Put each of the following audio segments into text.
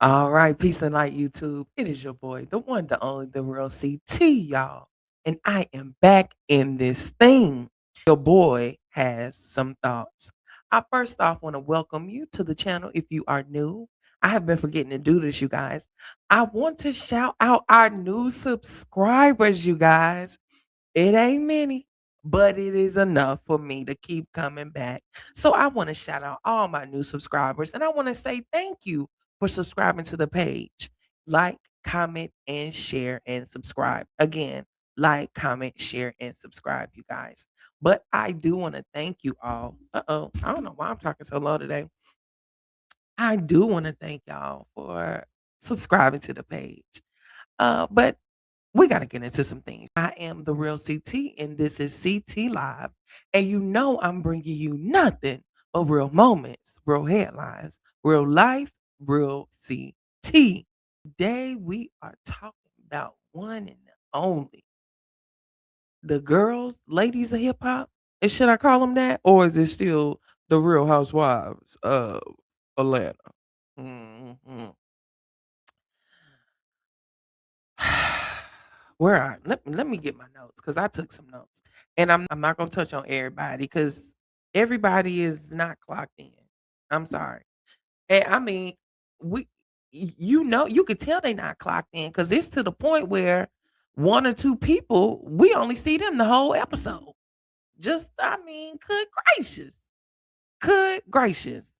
All right, peace and light, YouTube. It is your boy, the one, the only, the real CT, y'all. And I am back in this thing. Your boy has some thoughts. I first off want to welcome you to the channel if you are new. I have been forgetting to do this, you guys. I want to shout out our new subscribers, you guys. It ain't many, but it is enough for me to keep coming back. So I want to shout out all my new subscribers and I want to say thank you for subscribing to the page. Like, comment, and share and subscribe. Again, like, comment, share, and subscribe, you guys. But I do want to thank you all. Uh-oh, I don't know why I'm talking so low today. I do want to thank y'all for subscribing to the page. But we got to get into some things. I am the real CT, and this is CT Live. And you know, I'm bringing you nothing but real moments, real headlines, real life, real CT. Today, we are talking about one and only the girls, ladies of hip hop. And should I call them that? Or is it still the real housewives of Atlanta? Mhm. Where let me get my notes because I took some notes, and I'm not gonna touch on everybody because everybody is not clocked in. I'm sorry, and I mean you know you could tell they not clocked in because it's to the point where one or two people we only see them the whole episode. Just I mean, good gracious.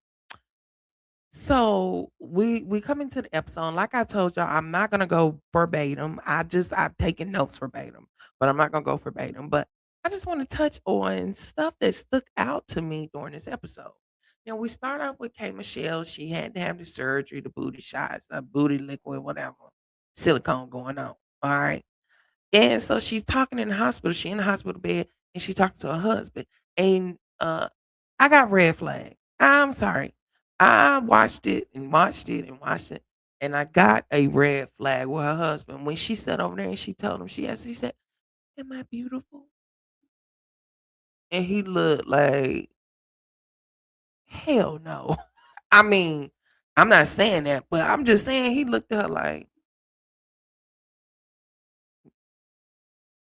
So we come into the episode. Like I told y'all, I'm not gonna go verbatim. I've taken notes verbatim, but I'm not gonna go verbatim. But I just want to touch on stuff that stuck out to me during this episode. We start off with K Michelle. She had to have the surgery, the booty shots, booty liquid, whatever, silicone going on. All right. And so she's talking in the hospital. She in the hospital bed and she's talking to her husband. And I got red flag. I'm sorry. I watched it and watched it and watched it. And I got a red flag with her husband. When she sat over there and she told him, she said, "Am I beautiful?" And he looked like, hell no. I mean, I'm not saying that, but I'm just saying he looked at her like,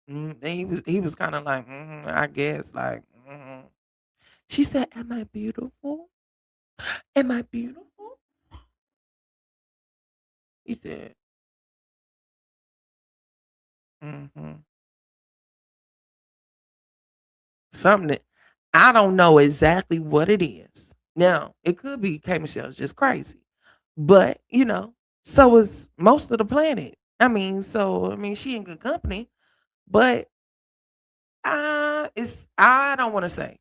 and he was kind of like, I guess, like, She said, "Am I beautiful? Am I beautiful?" He said, "Mhm." Something that I don't know exactly what it is. Now, it could be K Michelle's just crazy, but so is most of the planet. I mean, she in good company, but it's I don't want to say.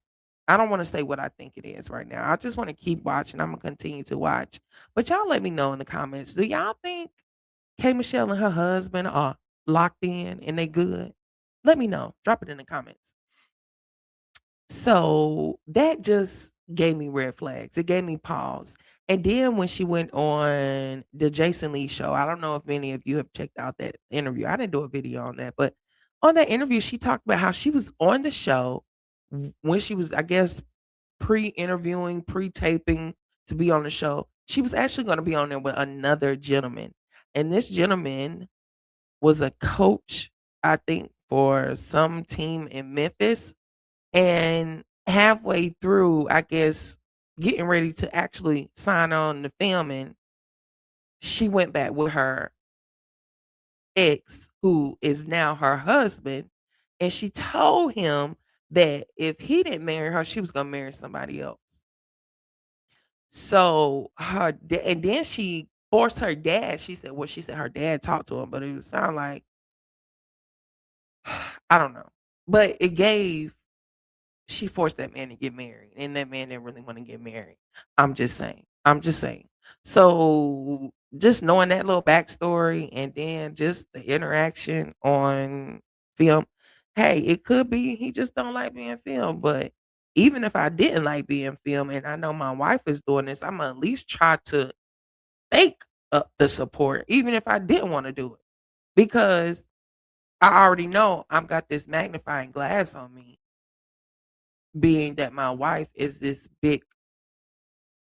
I don't want to say what I think it is right now. I just want to keep watching. I'm gonna continue to watch. But y'all let me know in the comments. Do y'all think K Michelle and her husband are locked in and they good? Let me know. Drop it in the comments. So that just gave me red flags. It gave me pause. And then when she went on the Jason Lee show, I don't know if many of you have checked out that interview. I didn't do a video on that, but on that interview, she talked about how she was on the show when she was, I guess, pre-interviewing, pre-taping to be on the show. She was actually going to be on there with another gentleman. And this gentleman was a coach, I think, for some team in Memphis. And halfway through, I guess, getting ready to actually sign on the filming, she went back with her ex, who is now her husband. And she told him that if he didn't marry her, she was going to marry somebody else. So and then she forced her dad. She said her dad talked to him, but it would sound like, I don't know. But she forced that man to get married, and that man didn't really want to get married. I'm just saying. I'm just saying. So just knowing that little backstory and then just the interaction on film, hey, it could be he just don't like being filmed. But even if I didn't like being filmed and I know my wife is doing this, I'm gonna at least try to think up the support, even if I didn't want to do it. Because I already know I've got this magnifying glass on me, being that my wife is this big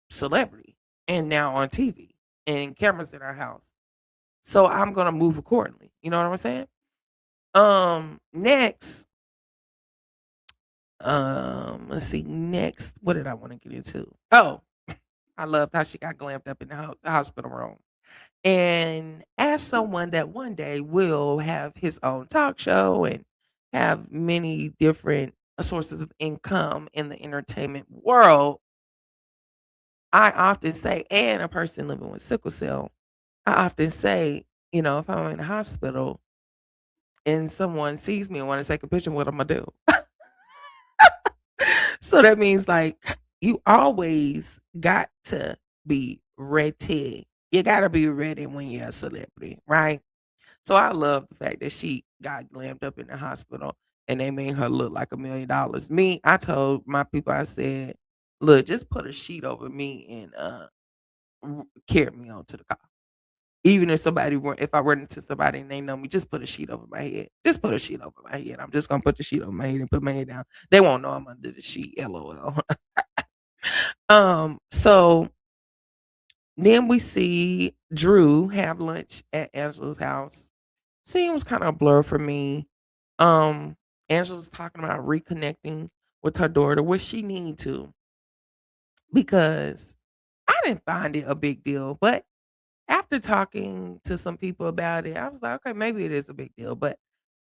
celebrity and now on TV. and cameras in our house. So I'm gonna move accordingly. You know what I'm saying? Next, let's see. Next, what did I want to get into? Oh, I loved how she got glammed up in the hospital room. And as someone that one day will have his own talk show and have many different sources of income in the entertainment world, I often say, and a person living with sickle cell, I often say, if I'm in the hospital and someone sees me and want to take a picture, what I'm gonna do? So that means like you always got to be ready. You gotta be ready when you're a celebrity, right? So I love the fact that she got glammed up in the hospital and they made her look like $1,000,000. Me, I told my people, I said, look, just put a sheet over me and carry me on to the car. Even if I run into somebody and they know me, just put a sheet over my head. Just put a sheet over my head. I'm just gonna put the sheet over my head and put my head down. They won't know I'm under the sheet. LOL. So then we see Drew have lunch at Angela's house. Scene was kind of a blur for me. Um, Angela's talking about reconnecting with her daughter, which she need to, because I didn't find it a big deal. But after talking to some people about it, I was like, okay, maybe it is a big deal. But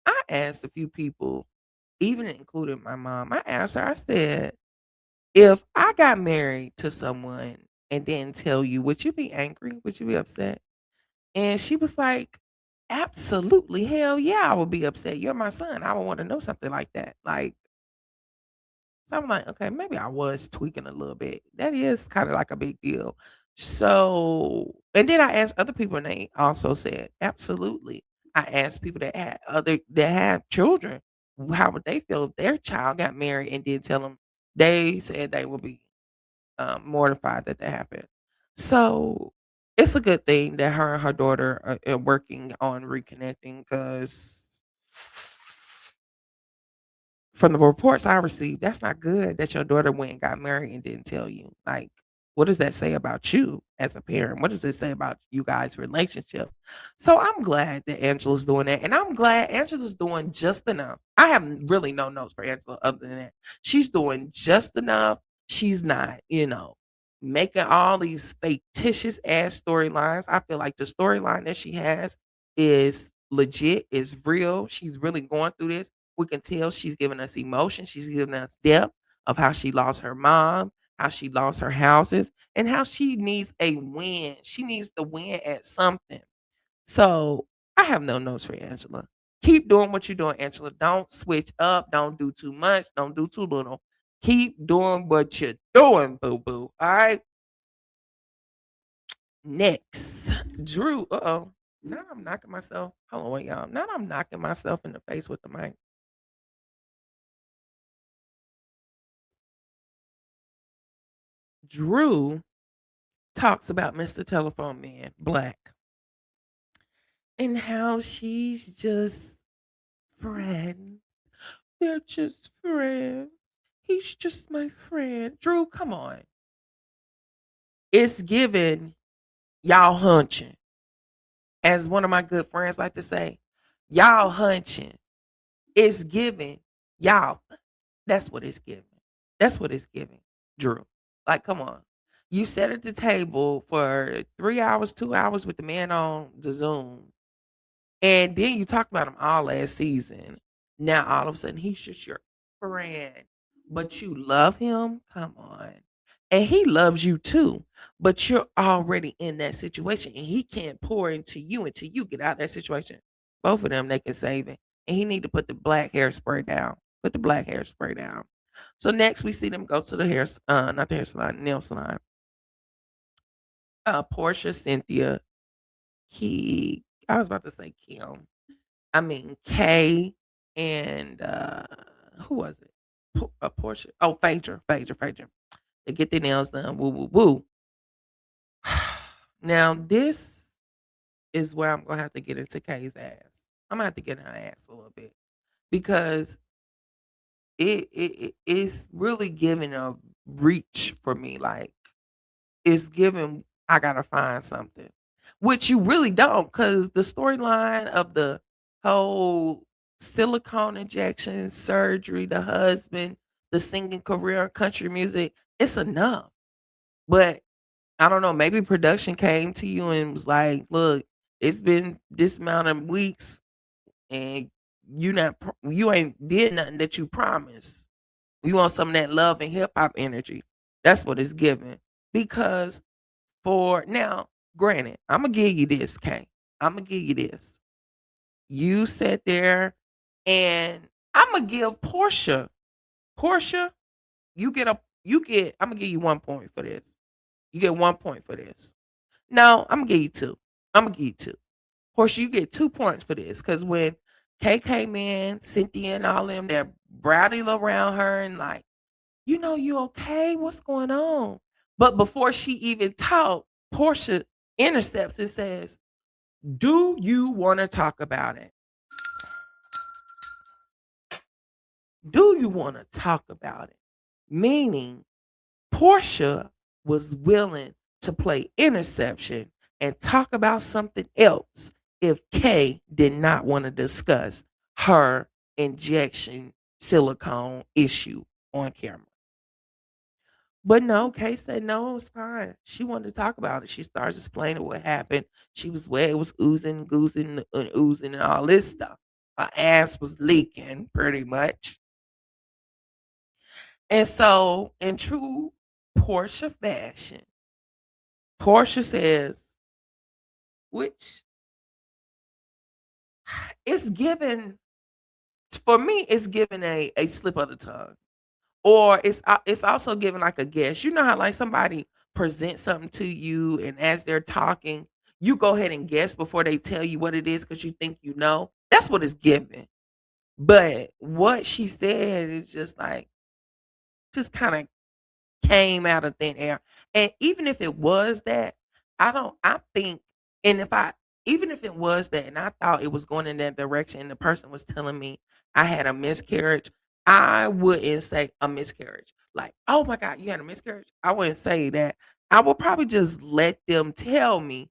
I asked a few people, even including my mom, I asked her, I said, if I got married to someone and didn't tell you, would you be angry? Would you be upset? And she was like, absolutely. Hell yeah, I would be upset. You're my son. I would want to know something like that. Like, so I'm like, okay, maybe I was tweaking a little bit. That is kind of like a big deal. So, and then I asked other people, and they also said, absolutely. I asked people that had children, how would they feel if their child got married and didn't tell them? They said they would be mortified that that happened. So it's a good thing that her and her daughter are working on reconnecting because from the reports I received, that's not good that your daughter went and got married and didn't tell you. Like, what does that say about you as a parent? What does it say about you guys' relationship? So I'm glad that Angela's doing that. And I'm glad Angela's doing just enough. I have really no notes for Angela other than that. She's doing just enough. She's not, making all these fictitious ass storylines. I feel like the storyline that she has is legit, is real. She's really going through this. We can tell she's giving us emotion. She's giving us depth of how she lost her mom, how she lost her houses, and how she needs a win. She needs to win at something. So I have no notes for Angela. Keep doing what you're doing, Angela. Don't switch up. Don't do too much. Don't do too little. Keep doing what you're doing, boo boo. All right. Next, Drew. Uh oh. Now I'm knocking myself. Hold on, wait, y'all. Now I'm knocking myself in the face with the mic. Drew talks about Mr. Telephone Man, Black, and how she's just friends. They're just friends. He's just my friend. Drew, come on. It's given y'all hunching. As one of my good friends like to say, y'all hunching. It's given y'all. That's what it's giving. That's what it's giving, Drew. Like, come on. You sat at the table for 3 hours, 2 hours with the man on the Zoom. And then you talked about him all last season. Now all of a sudden he's just your friend. But you love him? Come on. And he loves you too. But you're already in that situation and he can't pour into you until you get out of that situation. Both of them they can save it. And he need to put the black hairspray down. Put the black hairspray down. So next we see them go to the not the hair salon, nail salon. Porsha, Cynthia, I was about to say Kim. I mean, Kay and who was it? Portia. Oh, Phaedra. They get their nails done. Woo, woo, woo. Now this is where I'm gonna have to get into Kay's ass. I'm gonna have to get in her ass a little bit because it's really giving a reach for me. Like it's giving. I gotta find something. Which you really don't, because the storyline of the whole silicone injection, surgery, the husband, the singing career, country music, it's enough. But I don't know, maybe production came to you and was like, "Look, it's been this amount of weeks and you ain't did nothing that you promised. We want some of that love and hip hop energy." That's what it's giving. Because for now, granted, Imma give you this, K. Imma give you this. You sat there and Imma give Porsha, you get Imma give you 1 point for this. You get 1 point for this. No, Imma give you 2. Imma give you 2. Portia, you get 2 points for this because when Kay came in, Cynthia and all them, they're rallied around her and like, "You okay? What's going on?" But before she even talked, Portia intercepts and says, "Do you wanna talk about it? Do you wanna talk about it?" Meaning Portia was willing to play interception and talk about something else if Kay did not want to discuss her injection silicone issue on camera. But no, Kay said no, it's fine. She wanted to talk about it. She starts explaining what happened. She was where it was oozing, goozing, and oozing, and all this stuff. Her ass was leaking pretty much. And so, in true Portia fashion, Portia says, which it's given for me, it's given a slip of the tongue, or it's also given like a guess. You know how like somebody presents something to you, and as they're talking, you go ahead and guess before they tell you what it is because you think you know. That's what it's given. But what she said is just like just kind of came out of thin air. And even if it was that, I think and if I even if it was that and I thought it was going in that direction and the person was telling me I had a miscarriage, I wouldn't say a miscarriage. Like, "Oh my God, you had a miscarriage?" I wouldn't say that. I would probably just let them tell me,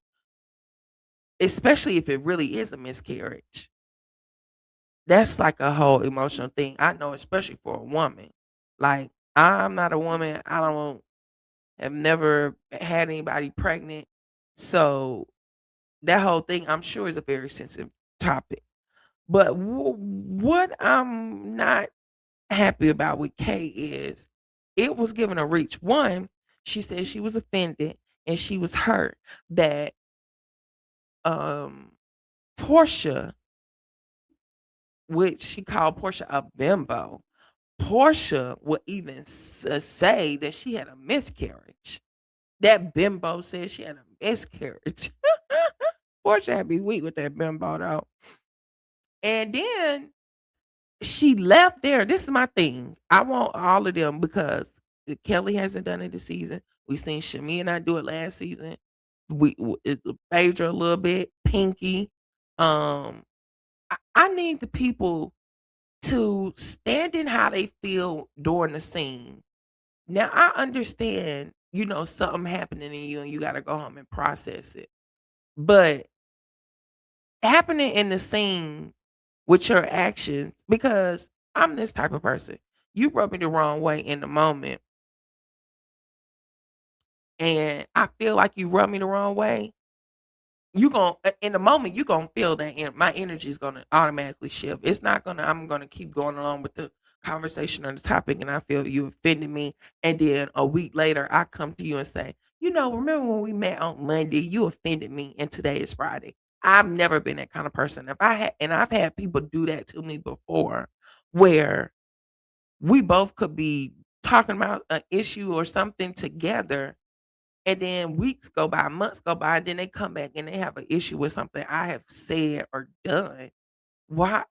especially if it really is a miscarriage. That's like a whole emotional thing. I know, especially for a woman. Like, I'm not a woman. I don't have never had anybody pregnant. So that whole thing, I'm sure, is a very sensitive topic. But what I'm not happy about with Kay is it was given a reach. One, she said she was offended and she was hurt that um Portia, which she called Portia a bimbo, Portia would even say that she had a miscarriage. That bimbo said she had a miscarriage. Portia had me weak with that bimbo though. And then she left there. This is my thing. I want all of them because Kelly hasn't done it this season. We seen Shamea and I do it last season. It's Phaedra a little bit, Pinky. Um, I need the people to stand in how they feel during the scene. Now I understand, something happening in you and you gotta go home and process it. But happening in the scene with your actions, because I'm this type of person. You rub me the wrong way in the moment, and I feel like you rub me the wrong way. You gon' in the moment you gonna feel that my energy is gonna automatically shift. It's not gonna I'm gonna keep going along with the conversation or the topic and I feel you offended me. And then a week later I come to you and say, remember when we met on Monday, you offended me and today is Friday. I've never been that kind of person. If I had and I've had people do that to me before where we both could be talking about an issue or something together and then weeks go by, months go by, and then they come back and they have an issue with something I have said or done. Why?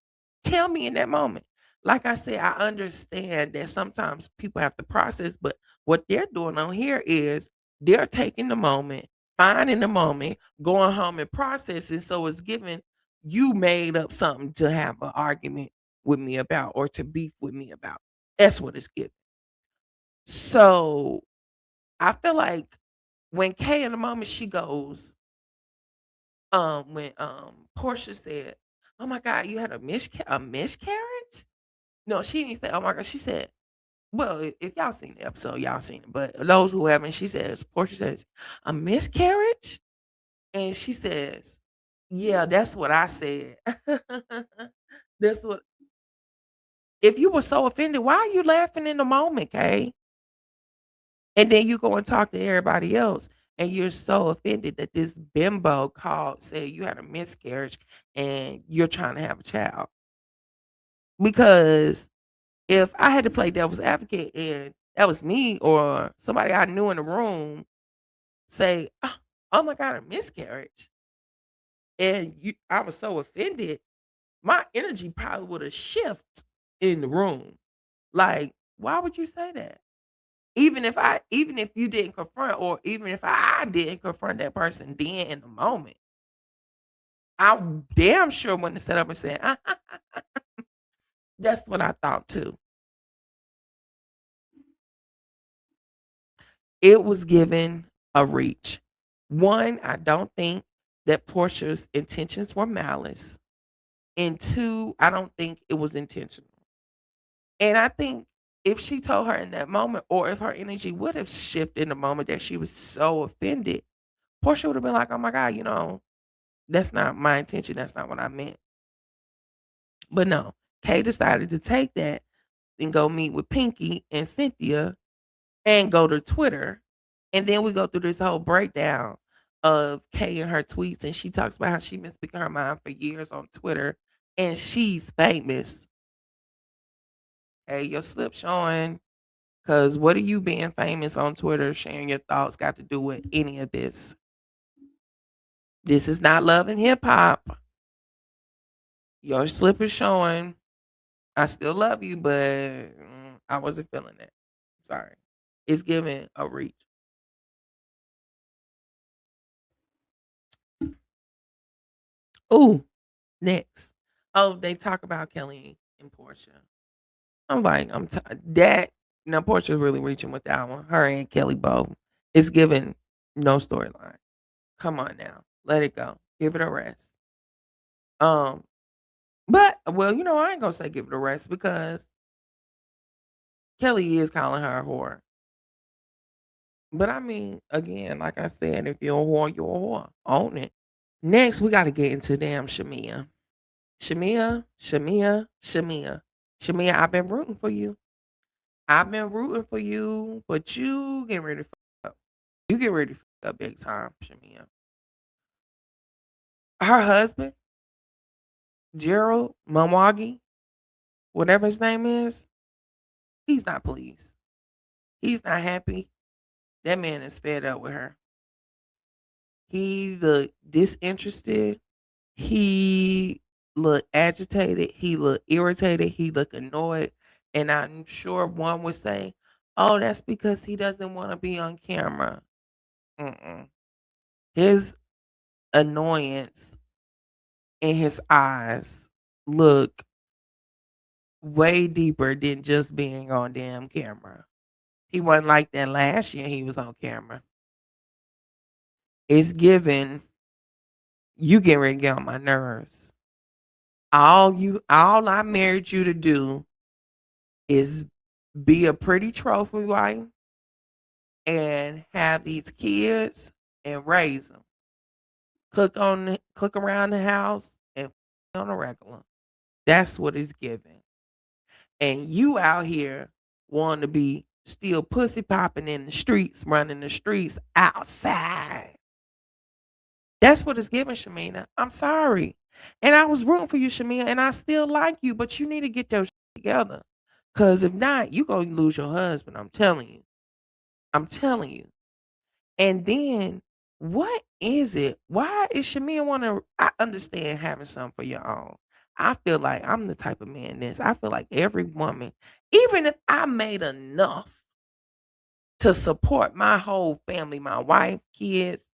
Tell me in that moment. Like I said, I understand that sometimes people have to process, but what they're doing on here is they're taking the moment, finding the moment, going home and processing. So it's giving you made up something to have an argument with me about or to beef with me about. That's what it's giving. So I feel like When Kay in the moment she goes, when Porsha said, "Oh my God, you had a miscarriage?" No, she didn't say, "Oh my God." She said, well, if y'all seen the episode, y'all seen it. But those who haven't, she says, Portia says, a miscarriage? And she says, yeah, that's what I said. That's what, if you were so offended, why are you laughing in the moment, Kay? And then you go and talk to everybody else. And you're so offended that this bimbo called, said you had a miscarriage and you're trying to have a child. Because if I had to play devil's advocate and that was me or somebody I knew in the room say, "Oh my God, a miscarriage," and I was so offended, my energy probably would have shifted in the room. Like, why would you say that? Even if you didn't confront, or even if I didn't confront that person then in the moment, I damn sure wouldn't have set up and said, That's what I thought too. It was given a reach. One, I don't think that Portia's intentions were malice. And two, I don't think it was intentional. And I think if she told her in that moment, or if her energy would have shifted in the moment that she was so offended, Portia would have been like, oh my God, that's not my intention. That's not what I meant. But no, Kay decided to take that and go meet with Pinky and Cynthia and go to Twitter. And then we go through this whole breakdown of Kay and her tweets. And she talks about how she's been speaking her mind for years on Twitter. And she's famous. Hey, your slip showing. Because what are you being famous on Twitter, sharing your thoughts, got to do with any of this? This is not Love and Hip Hop. Your slip is showing. I still love you, but I wasn't feeling it. Sorry. It's giving a reach. Ooh, next. Oh, they talk about Kelly and Portia. I'm like, that. Now Portia's really reaching with that one. Her and Kelly both. It's giving no storyline. Come on now, let it go. Give it a rest. Um, but well, I ain't gonna say give it a rest because Kelly is calling her a whore. But I mean, again, like I said, if you're a whore, you're a whore. Own it. Next, we got to get into damn Shamea. Shamea. Shamea, I've been rooting for you. I've been rooting for you, but you get ready to fuck up. You get ready to fuck up big time, Shamea. Her husband, Gerald Mawagi, whatever his name is, he's not pleased. He's not happy. That man is fed up with her. He looked disinterested. He looked agitated. He looked irritated. He looked annoyed. And I'm sure one would say, oh, that's because he doesn't want to be on camera. Mm-mm. His annoyance in his eyes look way deeper than just being on damn camera. He wasn't like that last year he was on camera. It's given you get ready to get on my nerves. All I married you to do is be a pretty trophy wife and have these kids and raise them. Cook around the house and on a regular. That's what it's given. And you out here wanting to be still pussy popping in the streets, running the streets outside. That's what it's giving, Shamina. I'm sorry. And I was rooting for you, Shamina, and I still like you, but you need to get your shit together. Cause if not, you gonna lose your husband. I'm telling you. I'm telling you. And then what is it? Why is Shamia wanna I understand having something for your own. I feel like I'm the type of man this. I feel like every woman, even if I made enough to support my whole family, my wife, kids,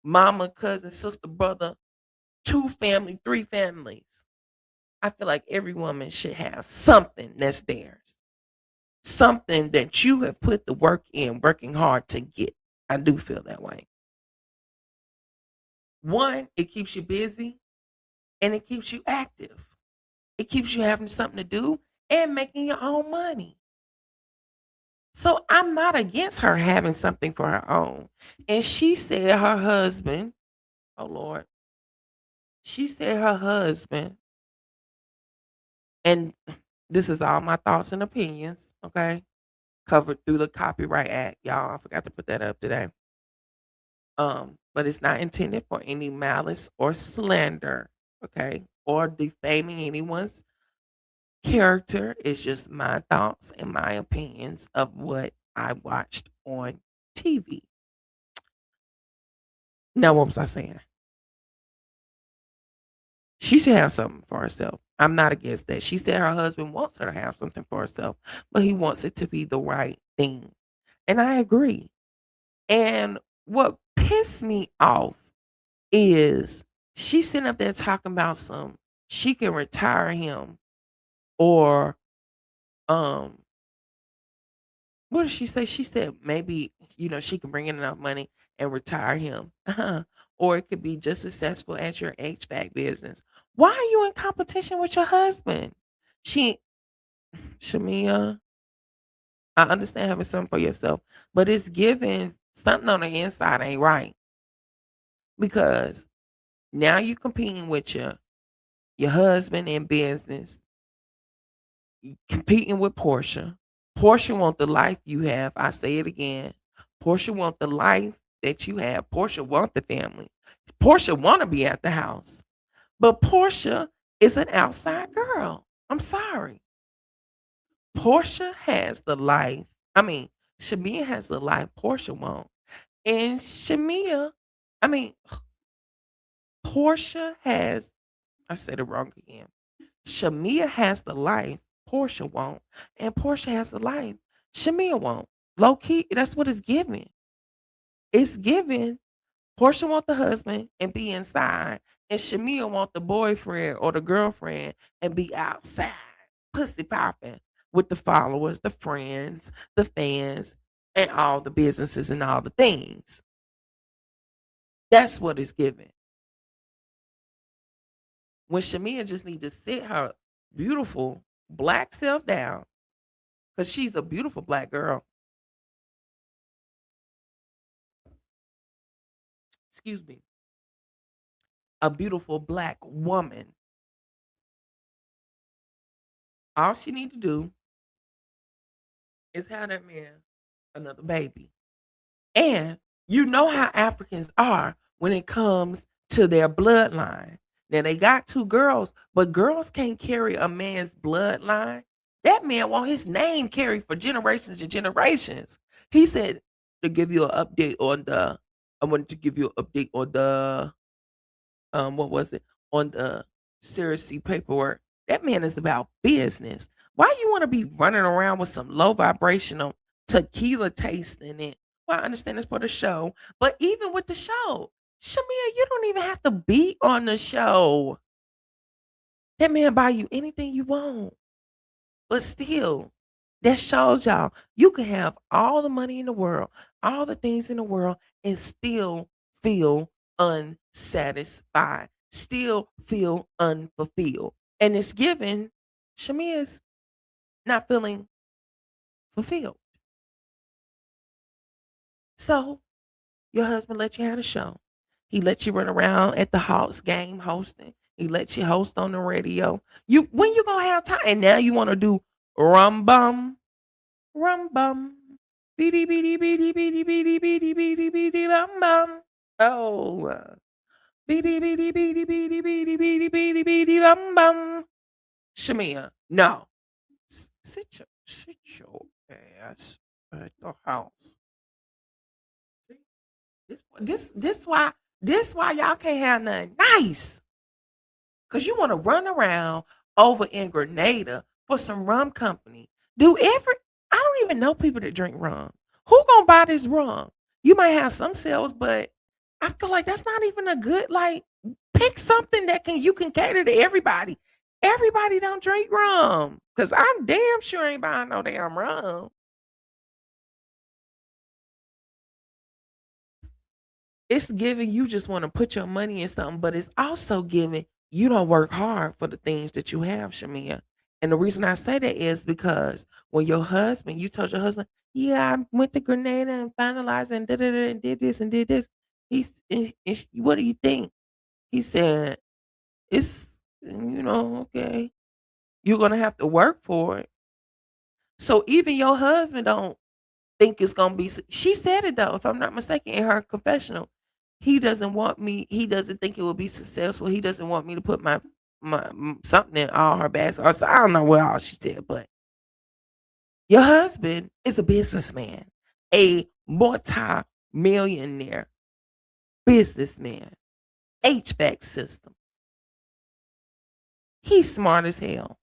mama, cousin, sister, brother, 2 family, 3 families. I feel like every woman should have something that's theirs. Something that you have put the work in, working hard to get. I do feel that way. One, it keeps you busy and it keeps you active. It keeps you having something to do and making your own money. So I'm not against her having something for her own. And she said her husband, oh Lord, she said her husband, and this is all my thoughts and opinions, okay? Covered through the Copyright Act. Y'all, I forgot to put that up today. But it's not intended for any malice or slander, okay? Or defaming anyone's character. It's just my thoughts and my opinions of what I watched on TV. Now, what was I saying? She should have something for herself. I'm not against that. She said her husband wants her to have something for herself, but he wants it to be the right thing. And I agree. And what pissed me off is she sitting up there talking about some she can retire him or um what did she say? She said maybe, she can bring in enough money and retire him. Or it could be just successful at your HVAC business. Why are you in competition with your husband? She Shamea, I understand having something for yourself, but it's giving something on the inside ain't right because now you competing with your husband in business, competing with Porsha. Porsha want the life you have. I say it again. Porsha want the life that you have. Porsha want the family. Porsha want to be at the house. But Porsha is an outside girl. I'm sorry. Porsha has the life. I mean, Shamea has the life Porsha wants. And Shamea, I mean, Porsha has, I said it wrong again. Shamea has the life Porsha won't, and Porsha has the life Shamea won't. Low key, that's what it's giving. It's giving Porsha want the husband and be inside, and Shamea want the boyfriend or the girlfriend and be outside, pussy popping with the followers, the friends, the fans, and all the businesses and all the things. That's what it's giving. When Shamea just need to sit her beautiful black self down, because she's a beautiful black girl. Excuse me. A beautiful black woman. All she need to do is have that man another baby. And you know how Africans are when it comes to their bloodline. Now they got two girls, but girls can't carry a man's bloodline. That man want his name carried for generations and generations. He said to give you an update on the I wanted to give you an update on the what was it? On the Cersei paperwork. That man is about business. Why you want to be running around with some low vibrational tequila taste in it? Well, I understand it's for the show, but even with the show, Shamia, you don't even have to be on the show. That man buy you anything you want. But still, that shows y'all you can have all the money in the world, all the things in the world, and still feel unsatisfied, still feel unfulfilled. And it's given Shamia's not feeling fulfilled. So your husband let you have a show. He let you run around at the Hawks game hosting. He let you host on the radio. You when you gonna have time? And now you want to do rum bum, rum bum. Beady beady beady beady beady beady beady beady bum bum. Oh, beady beady beady beady beady beady beady beady bum bum. Shamia, no. Sit your ass at the house. See, this why y'all can't have nothing nice. Cause you want to run around over in Grenada for some rum company. I don't even know people that drink rum. Who gonna buy this rum? You might have some sales, but I feel like that's not even a good like pick something that you can cater to everybody. Everybody don't drink rum. Cause I'm damn sure ain't buying no damn rum. It's giving you just want to put your money in something, but it's also giving you don't work hard for the things that you have, Shamia. And the reason I say that is because when your husband, you told your husband, yeah, I went to Grenada and finalized and and did this and did this. What do you think? He said, it's, okay, you're going to have to work for it. So even your husband don't think it's gonna be she said it though, if I'm not mistaken, in her confessional. He doesn't think it will be successful. He doesn't want me to put something in all her bags. Or so I don't know what all she said, but your husband is a businessman, a multi-millionaire businessman, HVAC system. He's smart as hell.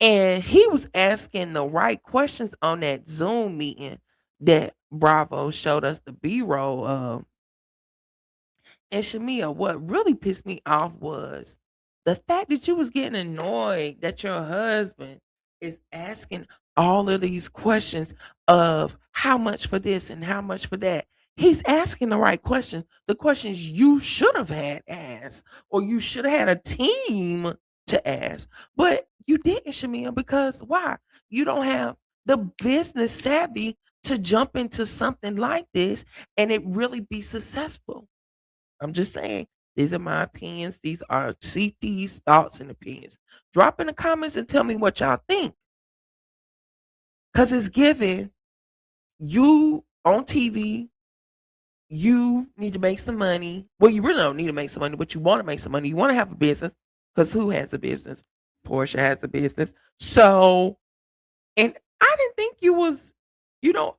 And he was asking the right questions on that Zoom meeting that Bravo showed us the B-roll of. And Shamia, what really pissed me off was the fact that you was getting annoyed that your husband is asking all of these questions of how much for this and how much for that. He's asking the right questions, the questions you should have had asked, or you should have had a team to ask. But you didn't, Shamia, because why? You don't have the business savvy to jump into something like this and it really be successful. I'm just saying, these are my opinions. These are CT's thoughts and opinions. Drop in the comments and tell me what y'all think. Because it's given you on TV, you need to make some money. Well, you really don't need to make some money, but you want to make some money. You want to have a business because who has a business? Porsha has a business. So, and I didn't think you was, you know,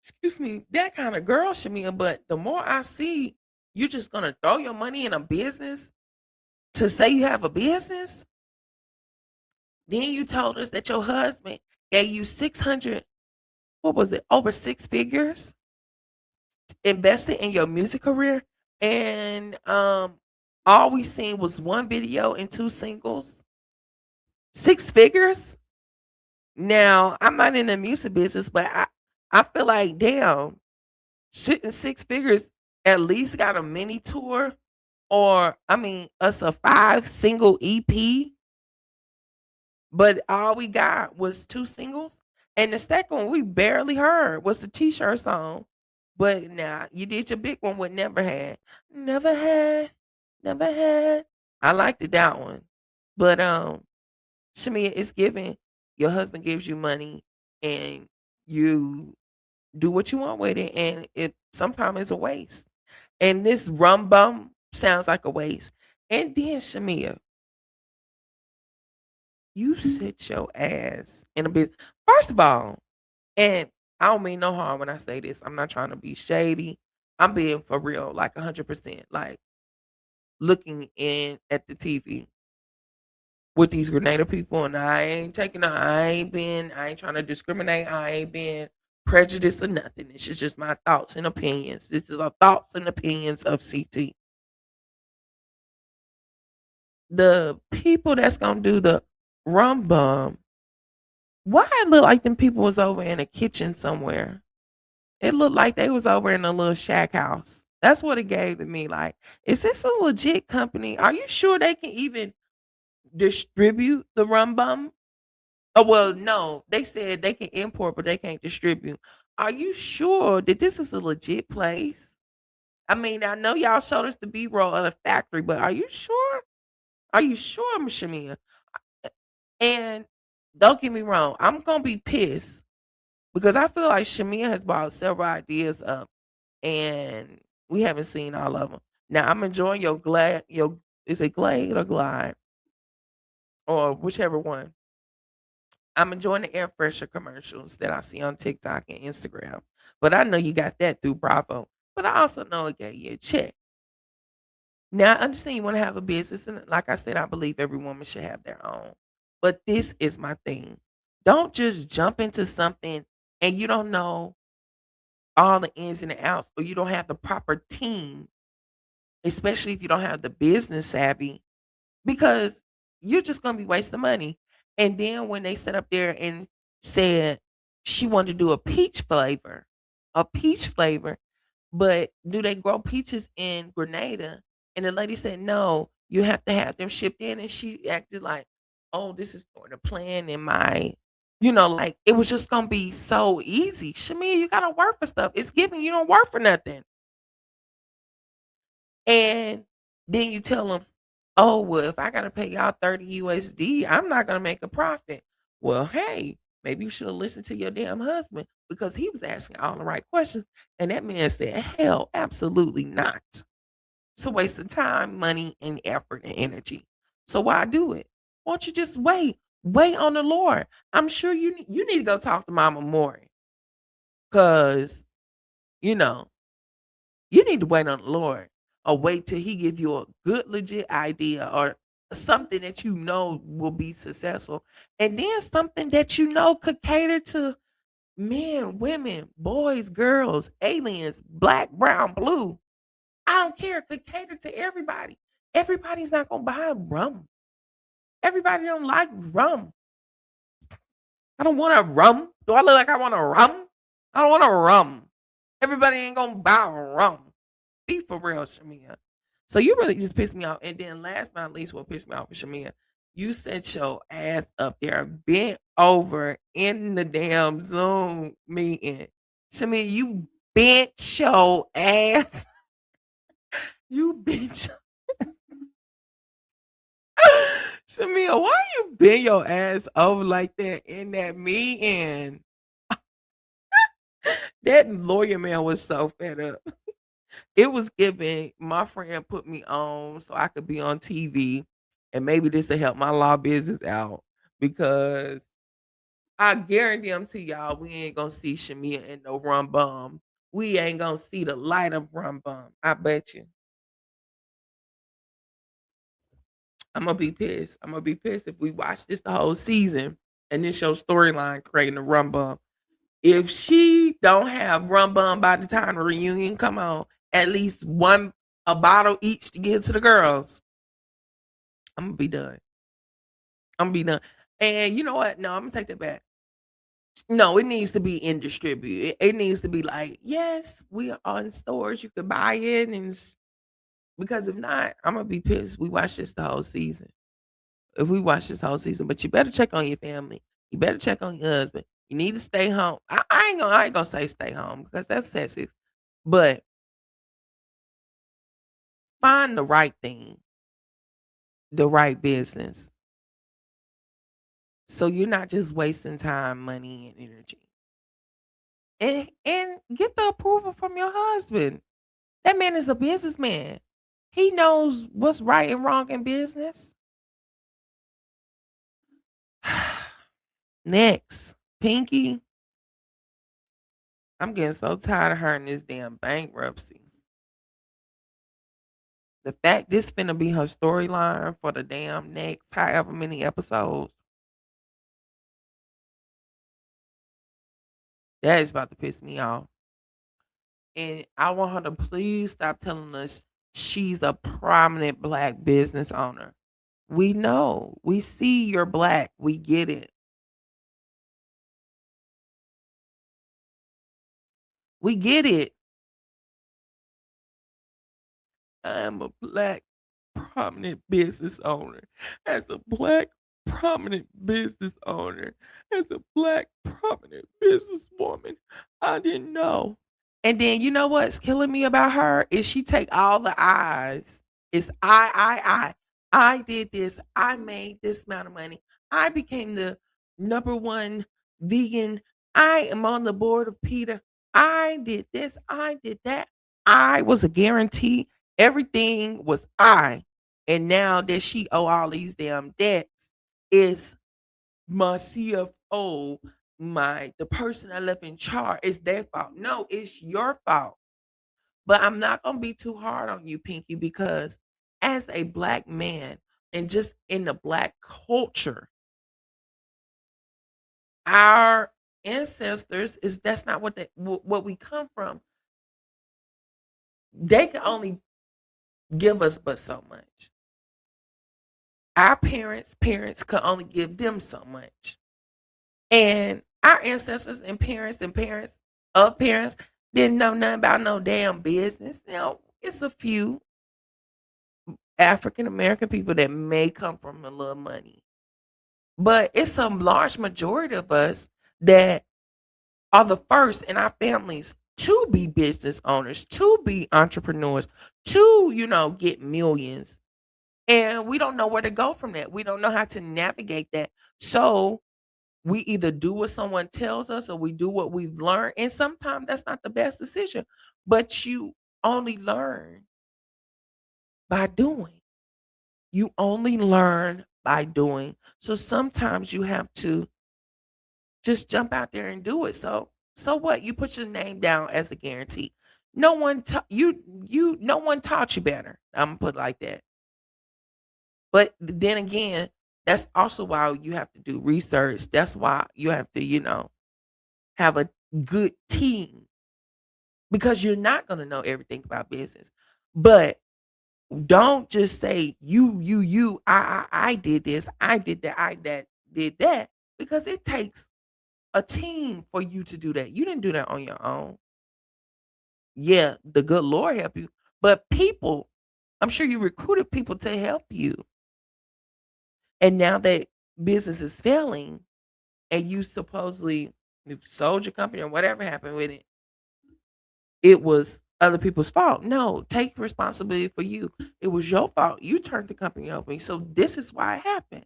excuse me, that kind of girl, Shamia. But the more I see, you're just going to throw your money in a business to say you have a business. Then you told us that your husband gave you 600, what was it, over six figures invested in your music career. And all we seen was one video and two singles. Six figures? Now, I'm not in the music business, but I feel like, damn, shouldn't six figures at least got a mini tour? Or, I mean, us a five single EP? But all we got was 2 singles, and the second one we barely heard was the T-shirt song. But now you did your big one with Never Had. Never had, never had. I liked it, that one. But, Shamia, it's giving your husband gives you money and you do what you want with it, and it sometimes it's a waste. And this rum bum sounds like a waste. And then, Shamia, you sit your ass in a bit. First of all, and I don't mean no harm when I say this. I'm not trying to be shady. I'm being for real, like 100%. Like looking in at the TV with these Grenada people, and I ain't taking. I ain't trying to discriminate. I ain't been prejudiced or nothing. It's just my thoughts and opinions. This is the thoughts and opinions of CT. The people that's gonna do the rum bum. Why it look like them people was over in a kitchen somewhere? It looked like they was over in a little shack house. That's what it gave to me. Like, is this a legit company? Are you sure they can even distribute the rum bum? Oh well, no. They said they can import, but they can't distribute. Are you sure that this is a legit place? I mean, I know y'all showed us the B-roll of the factory, but are you sure? Are you sure, Miss Shamia? And don't get me wrong, I'm gonna be pissed because I feel like Shamia has brought several ideas up and we haven't seen all of them. Now I'm enjoying your glad your is it Glade or Glide or whichever one. I'm enjoying the air fresher commercials that I see on TikTok and Instagram. But I know you got that through Bravo. But I also know it gave you a check. Now I understand you want to have a business, and like I said, I believe every woman should have their own. But this is my thing. Don't just jump into something and you don't know all the ins and the outs, or you don't have the proper team, especially if you don't have the business savvy, because you're just gonna be wasting money. And then when they sat up there and said she wanted to do a peach flavor, But do they grow peaches in Grenada? And the lady said, no, you have to have them shipped in. And she acted like, oh, this is sort of plan in my, like it was just gonna be so easy. Shamia, you gotta work for stuff. It's giving you don't work for nothing. And then you tell them, oh, well, if I gotta pay y'all 30 USD, I'm not gonna make a profit. Well, hey, maybe you should have listened to your damn husband because he was asking all the right questions. And that man said, hell, absolutely not. It's a waste of time, money, and effort and energy. So why do it? Why don't you just wait? Wait on the Lord. I'm sure you need to go talk to Mama Maury because you know you need to wait on the Lord or wait till He give you a good legit idea or something that you know will be successful, and then something that you know could cater to men, women, boys, girls, aliens, black, brown, blue. I don't care. It could cater to everybody. Everybody's not gonna buy rum. Everybody don't like rum. I don't want a rum. Do I look like I want a rum? I don't want a rum. Everybody ain't gonna buy rum. Be for real, Shamia. So you really just pissed me off. And then last but not least, what pissed me off with Shamia, you set your ass up there, bent over in the damn Zoom meeting. Shamia, you bent your ass. You bent Shamia, why you bend your ass over like that in that meeting? That lawyer man was so fed up. It was giving my friend put me on so I could be on TV and maybe this to help my law business out because I guarantee y'all we ain't gonna see Shamia in no rum bum. We ain't gonna see the light of rum bum. I bet you. I'm gonna be pissed. I'm gonna be pissed if we watch this the whole season and this your storyline creating a rum bum. If she don't have rum bum by the time the reunion come on, at least one a bottle each to give to the girls, I'm gonna be done. I'm gonna be done. And you know what? No, I'm gonna take that back. No, it needs to be in distribute. It needs to be like, yes, we are on stores. You can buy it, because if not, I'm gonna be pissed. We watch this the whole season. If we watch this whole season, but you better check on your family. You better check on your husband. You need to stay home. I ain't gonna say stay home because that's sexist. But find the right thing, the right business. So you're not just wasting time, money, and energy. And get the approval from your husband. That man is a businessman. He knows what's right and wrong in business. Next, Pinky. I'm getting so tired of her in this damn bankruptcy. The fact this finna be her storyline for the damn next however many episodes, that is about to piss me off. And I want her to please stop telling us she's a prominent black business owner. We know. We see you're black. We get it. We get it. I'm a black prominent business owner. As a black prominent business owner, as a black prominent businesswoman, I didn't know. And then you know what's killing me about her is she take all the eyes. It's I. I did this. I made this amount of money. I became the number one vegan. I am on the board of PETA. I did this. I did that. I was a guarantee. Everything was I. And now that she owe all these damn debts, it's my CFO, the person I left in charge. It's their fault. No, it's your fault. But I'm not gonna be too hard on you, Pinky, because as a black man and just in the black culture, our ancestors is that's not what we come from. They can only give us but so much. Our parents could only give them so much. And our ancestors and parents of parents, Didn't know nothing about no damn business. Now, it's a few African American people that may come from a little money, but it's a large majority of us that are the first in our families to be business owners, to be entrepreneurs, to, get millions. And we don't know where to go from that. We don't know how to navigate that. So we either do what someone tells us or we do what we've learned. And sometimes that's not the best decision, but you only learn by doing. You only learn by doing. So sometimes you have to just jump out there and do it. So what? You put your name down as a guarantee. No one no one taught you better. I'm gonna put it like that. But then again, that's also why you have to do research. That's why you have to, have a good team because you're not gonna know everything about business. But don't just say I did this, I did that, I that did that because it takes a team for you to do that. You didn't do that on your own. Yeah, the good Lord help you, but people, I'm sure you recruited people to help you. And now that business is failing and you supposedly you sold your company or whatever happened with it, it was other people's fault. No, take responsibility for you. It was your fault. You turned the company over. So this is why it happened.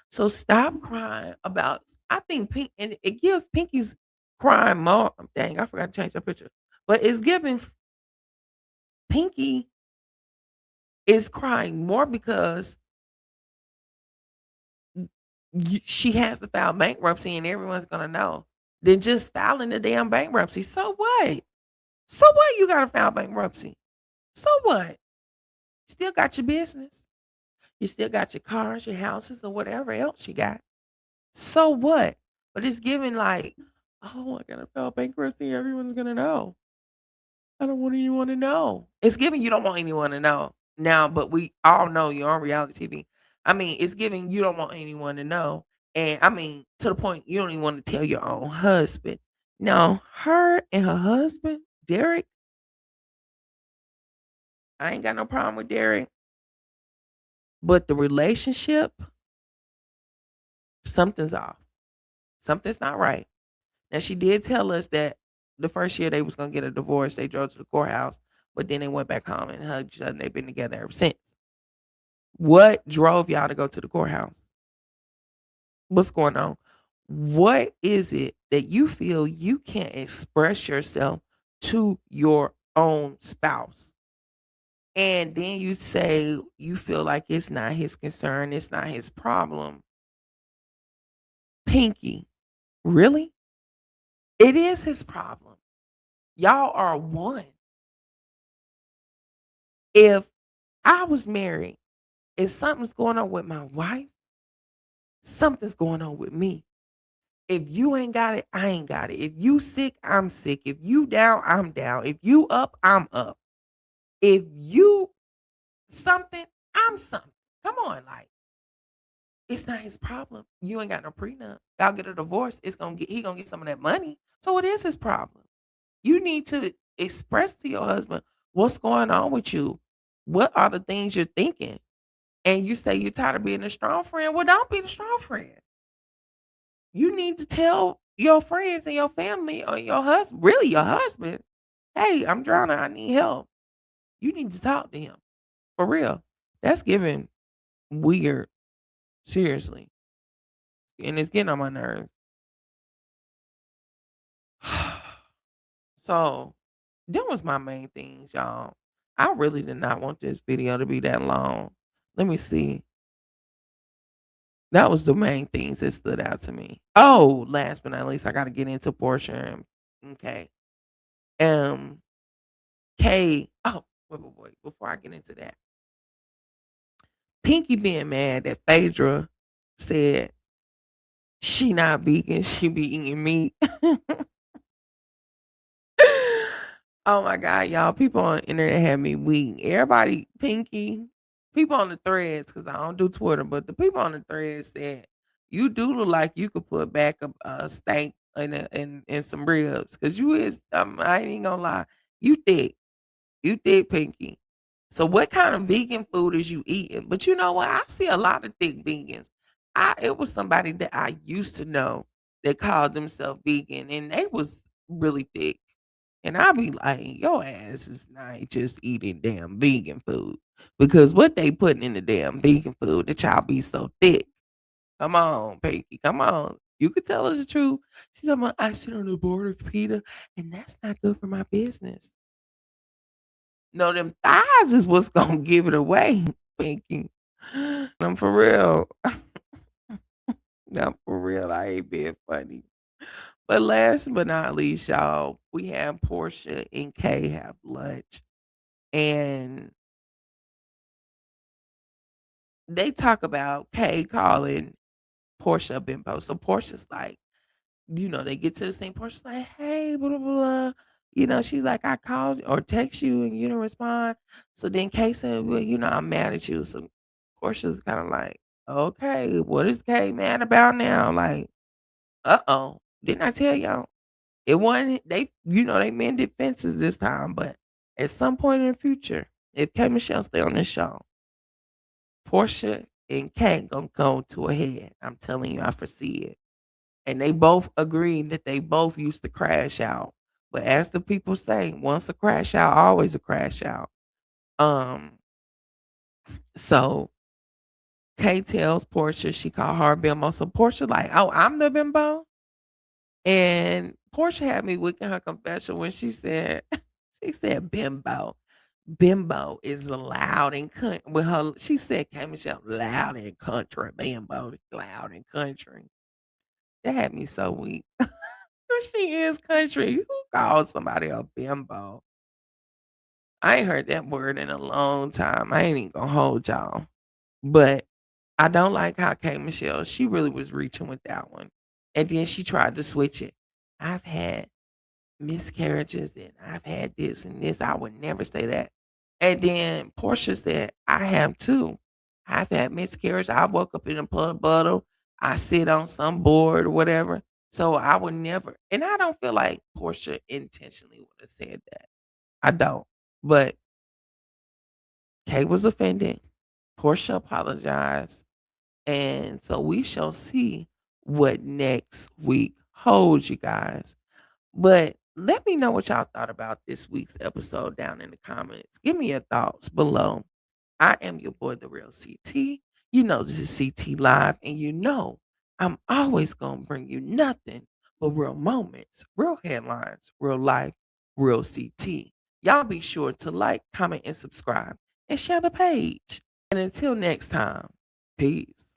So stop crying about. I think Pink and it gives Pinky's crying more. Dang, I forgot to change the picture. But it's giving Pinky is crying more because she has to file bankruptcy and everyone's gonna know than just filing the damn bankruptcy. So what? So what? You gotta file bankruptcy. So what? You still got your business. You still got your cars, your houses, or whatever else you got. So what? But it's giving like, oh, I gotta file bankruptcy. Everyone's gonna know. I don't want anyone to know. It's giving you don't want anyone to know now, but we all know you're on reality TV. I mean, it's giving you don't want anyone to know. And I mean, to the point you don't even want to tell your own husband. No, her and her husband, Derek, I ain't got no problem with Derek, but the relationship, something's off. Something's not right. Now she did tell us that the first year they was gonna get a divorce, they drove to the courthouse, but then they went back home and hugged each other. And they've been together ever since. What drove y'all to go to the courthouse? What's going on? What is it that you feel you can't express yourself to your own spouse? And then you say you feel like it's not his concern, it's not his problem. Pinky, really? It is his problem. Y'all are one. If I was married, if something's going on with my wife, something's going on with me. If you ain't got it, I ain't got it. If you sick, I'm sick. If you down, I'm down. If you up, I'm up. If you something, I'm something. Come on, like it's not his problem. You ain't got no prenup. Y'all get a divorce. He gonna get some of that money. So it is his problem. You need to express to your husband what's going on with you. What are the things you're thinking? And you say you're tired of being a strong friend. Well, don't be the strong friend. You need to tell your friends and your family or your husband, really your husband, hey, I'm drowning. I need help. You need to talk to him for real. That's giving weird, seriously. And it's getting on my nerves. So, that was my main things, y'all. I really did not want this video to be that long. Let me see. That was the main things that stood out to me. Oh, last but not least, I gotta get into Porsha and okay. Um K. Oh, wait. Before I get into that, Pinky being mad that Phaedra said she not vegan, she be eating meat. Oh my god, y'all! People on the internet had me weak. Everybody, Pinky, people on the threads because I don't do Twitter, but the people on the threads said you do look like you could put back a steak and some ribs, cause you is I ain't gonna lie, you thick. You thick, Pinky. So what kind of vegan food is you eating? But you know what? I see a lot of thick vegans. It was somebody that I used to know that called themselves vegan, and they was really thick. And I be like, your ass is not just eating damn vegan food. Because what they putting in the damn vegan food that y'all be so thick. Come on, Pinky. Come on. You could tell us the truth. She's talking about, I sit on the board of PETA, and that's not good for my business. No, them thighs is what's gonna give it away, Pinky. I'm for real. I'm for real. I ain't being funny. But last but not least, y'all, we have Portia and Kay have lunch. And they talk about Kay calling Portia a bimbo. So Portia's like, they get to the same point. She's like, "Hey, blah blah blah." She's like, "I called or text you and you didn't respond." So then Kay said, "Well, I'm mad at you." So Portia's kind of like, "Okay, what is Kay mad about now?" Like, "Uh-oh, didn't I tell y'all?" It wasn't they mended fences this time, but at some point in the future, if Kay Michelle stay on this show, Portia and Kay gonna go to a head. I'm telling you, I foresee it. And they both agreed that they both used to crash out. But as the people say, once a crash out, always a crash out. Um, so Kay tells Portia she called her a bimbo. So Portia like, oh, I'm the bimbo. And Portia had me weak in her confession when she said, she said bimbo. Bimbo is loud and country. With her, she said, Kay Michelle, loud and country. Bimbo, loud and country. That had me so weak. She is country. Who calls somebody a bimbo? I ain't heard that word in a long time. I ain't even gonna hold y'all. But I don't like how K Michelle, she really was reaching with that one. And then she tried to switch it. I've had miscarriages and I've had this and this. I would never say that. And then Portia said, I have too. I've had miscarriage. I woke up in a puddle. I sit on some board or whatever. So I would never, and I don't feel like Portia intentionally would have said that. I don't. But Kay was offended. Portia apologized. And so we shall see what next week holds, you guys. But let me know what y'all thought about this week's episode down in the comments. Give me your thoughts below. I am your boy, the real CT. You know this is CT Live, and you know I'm always gonna bring you nothing but real moments, real headlines, real life, real CT. Y'all be sure to like, comment, and subscribe, and share the page. And until next time, peace.